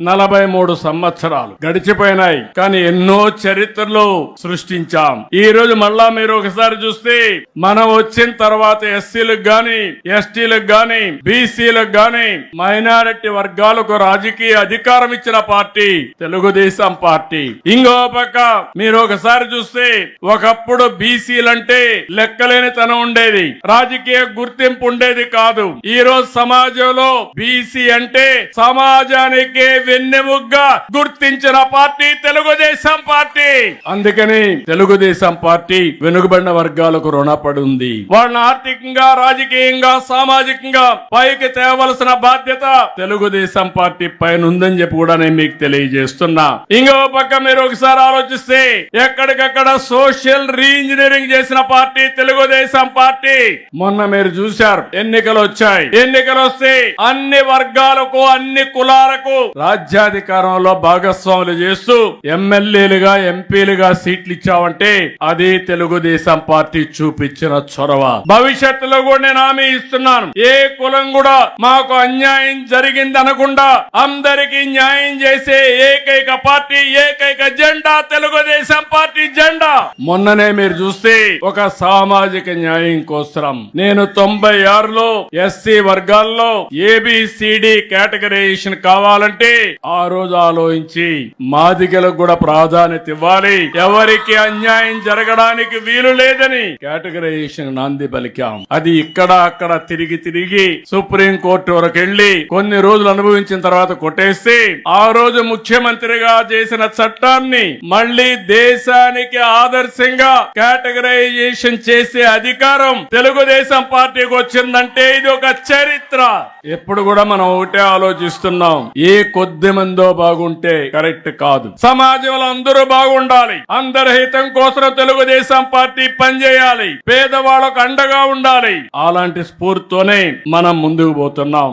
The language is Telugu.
43 సంవత్సరాలు గడిచిపోయినాయి, కానీ ఎన్నో చరిత్రలు సృష్టించాం. ఈ రోజు మళ్ళా మీరు ఒకసారి చూస్తే మనం వచ్చిన తర్వాత ఎస్సీలకు గాని, ఎస్టీలకు గాని, బీసీలకు గాని, మైనారిటీ వర్గాలకు రాజకీయ అధికారం ఇచ్చిన పార్టీ తెలుగుదేశం పార్టీ. ఇంకో పక్క మీరు ఒకసారి చూస్తే ఒకప్పుడు బీసీలంటే లెక్కలేని తనం ఉండేది, రాజకీయ గుర్తింపు ఉండేది కాదు. ఈ రోజు సమాజంలో బీసీ అంటే సమాజానికి వెన్నెముగ్గా గుర్తించిన పార్టీ తెలుగుదేశం పార్టీ. అందుకని తెలుగుదేశం పార్టీ వెనుకబడిన వర్గాలకు రుణపడి ఉంది. వాళ్ళని ఆర్థికంగా, రాజకీయంగా, సామాజికంగా పైకి తేవలసిన బాధ్యత తెలుగుదేశం పార్టీ పైన ఉందని చెప్పి కూడా నేను మీకు తెలియజేస్తున్నా. ఇంకో పక్క మీరు ఒకసారి ఆలోచిస్తే ఎక్కడికక్కడ సోషల్ రీఇంజనీరింగ్ చేసిన పార్టీ తెలుగుదేశం పార్టీ. మొన్న మీరు చూశారు, ఎన్నికలు వచ్చాయి. ఎన్నికలు వస్తే అన్ని వర్గాలకు, అన్ని కులాలకు రాజ్యాధికారంలో భాగస్వాములు చేస్తూ ఎమ్మెల్యేలుగా, ఎంపీలుగా సీట్లు ఇచ్చావంటే అది తెలుగుదేశం పార్టీ చూపించిన చొరవ. భవిష్యత్తులో కూడా నేను హామీ ఇస్తున్నాను, ఏ కులం కూడా మాకు అన్యాయం జరిగింది అనకుండా అందరికీ న్యాయం చేసే ఏకైక పార్టీ, ఏకైక జెండా తెలుగుదేశం పార్టీ జెండా. మొన్ననే మీరు చూస్తే ఒక సామాజిక న్యాయం కోసం నేను 96లో ఎస్సీ వర్గాల్లో ఏబిసిడి కేటగరైజేషన్ కావాలంటే ఆ రోజు ఆలోచించి మాదిగలకు కూడా ప్రాధాన్యత ఇవ్వాలి, ఎవరికి అన్యాయం జరగడానికి వీలు లేదని కేటగరైజేషన్ నాంది పలికాం. అది ఇక్కడ అక్కడ తిరిగి తిరిగి సుప్రీం కోర్టు వరకు వెళ్లి కొన్ని రోజులు అనుభవించిన తర్వాత కొట్టేస్తే ఆ రోజు ముఖ్యమంత్రిగా చేసిన చట్టాన్ని మళ్లీ దేశానికి ఆదర్శంగా కేటగరైజేషన్ చేసే అధికారం తెలుగుదేశం పార్టీకి వచ్చిందంటే ఇది ఒక చరిత్ర. ఎప్పుడు కూడా మనం ఒకటే ఆలోచిస్తున్నాం, ఏ కొద్ది మందో బాగుంటే కరెక్ట్ కాదు. సమాజంలో అందరూ బాగుండాలి, అందరి హితం కోసం తెలుగుదేశం పార్టీ పనిచేయాలి, పేదవాళ్ళకు అండగా ఉండాలి. అలాంటి స్ఫూర్తితోనే మనం ముందుకు పోతున్నాం.